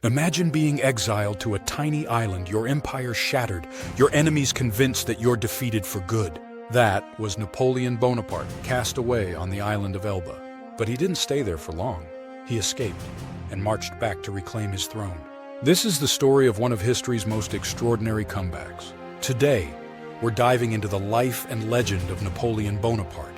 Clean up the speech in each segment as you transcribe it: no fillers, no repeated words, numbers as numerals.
Imagine being exiled to a tiny island, your empire shattered, your enemies convinced that you're defeated for good. That was Napoleon Bonaparte, cast away on the island of Elba. But he didn't stay there for long. He escaped and marched back to reclaim his throne. This is the story of one of history's most extraordinary comebacks. Today, we're diving into the life and legend of Napoleon Bonaparte,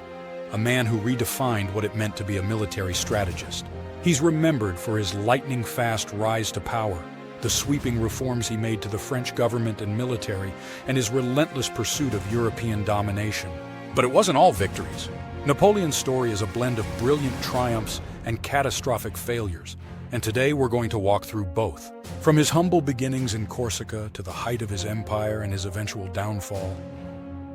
a man who redefined what it meant to be a military strategist. He's remembered for his lightning-fast rise to power, the sweeping reforms he made to the French government and military, and his relentless pursuit of European domination. But it wasn't all victories. Napoleon's story is a blend of brilliant triumphs and catastrophic failures, and today we're going to walk through both. From his humble beginnings in Corsica to the height of his empire and his eventual downfall,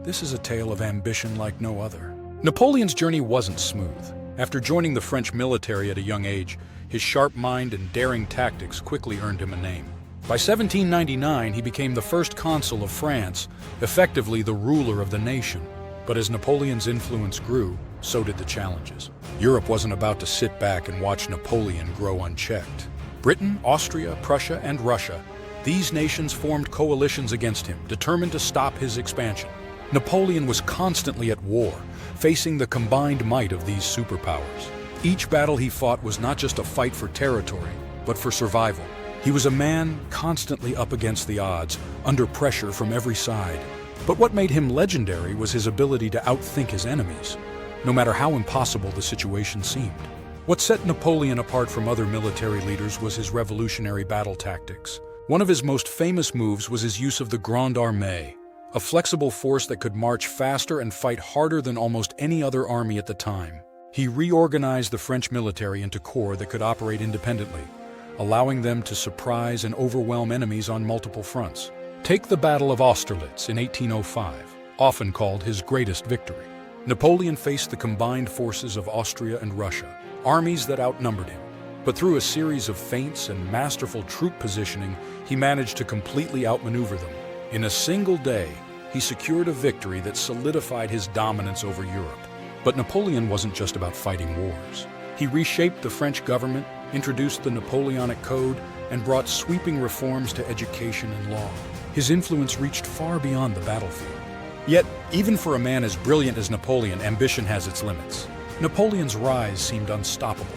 this is a tale of ambition like no other. Napoleon's journey wasn't smooth. After joining the French military at a young age, his sharp mind and daring tactics quickly earned him a name. By 1799, he became the first consul of France, effectively the ruler of the nation. But as Napoleon's influence grew, so did the challenges. Europe wasn't about to sit back and watch Napoleon grow unchecked. Britain, Austria, Prussia, and Russia, these nations formed coalitions against him, determined to stop his expansion. Napoleon was constantly at war, facing the combined might of these superpowers. Each battle he fought was not just a fight for territory, but for survival. He was a man constantly up against the odds, under pressure from every side. But what made him legendary was his ability to outthink his enemies, no matter how impossible the situation seemed. What set Napoleon apart from other military leaders was his revolutionary battle tactics. One of his most famous moves was his use of the Grande Armée, a flexible force that could march faster and fight harder than almost any other army at the time. He reorganized the French military into corps that could operate independently, allowing them to surprise and overwhelm enemies on multiple fronts. Take the Battle of Austerlitz in 1805, often called his greatest victory. Napoleon faced the combined forces of Austria and Russia, armies that outnumbered him. But through a series of feints and masterful troop positioning, he managed to completely outmaneuver them. In a single day, he secured a victory that solidified his dominance over Europe. But Napoleon wasn't just about fighting wars. He reshaped the French government, introduced the Napoleonic Code, and brought sweeping reforms to education and law. His influence reached far beyond the battlefield. Yet, even for a man as brilliant as Napoleon, ambition has its limits. Napoleon's rise seemed unstoppable,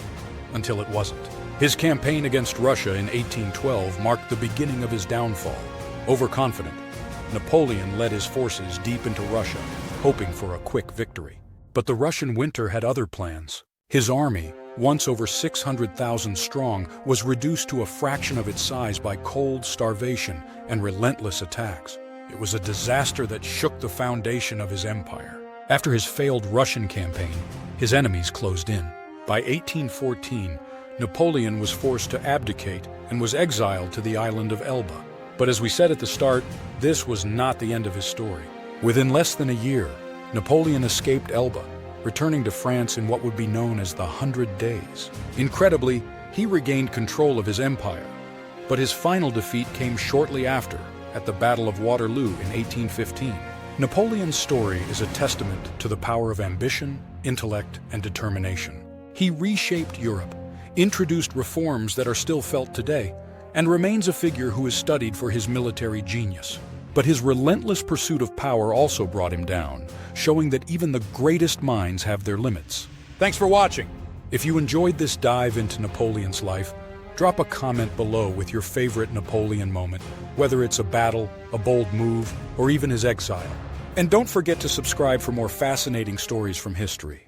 until it wasn't. His campaign against Russia in 1812 marked the beginning of his downfall. Overconfident, Napoleon led his forces deep into Russia, hoping for a quick victory. But the Russian winter had other plans. His army, once over 600,000 strong, was reduced to a fraction of its size by cold, starvation, and relentless attacks. It was a disaster that shook the foundation of his empire. After his failed Russian campaign, his enemies closed in. By 1814, Napoleon was forced to abdicate and was exiled to the island of Elba. But as we said at the start, this was not the end of his story. Within less than a year, Napoleon escaped Elba, returning to France in what would be known as the 100 Days. Incredibly, he regained control of his empire. But his final defeat came shortly after, at the Battle of Waterloo in 1815. Napoleon's story is a testament to the power of ambition, intellect, and determination. He reshaped Europe, introduced reforms that are still felt today, and remains a figure who is studied for his military genius. But his relentless pursuit of power also brought him down, showing that even the greatest minds have their limits. Thanks for watching. If you enjoyed this dive into Napoleon's life, drop a comment below with your favorite Napoleon moment, whether it's a battle, a bold move, or even his exile. And don't forget to subscribe for more fascinating stories from history.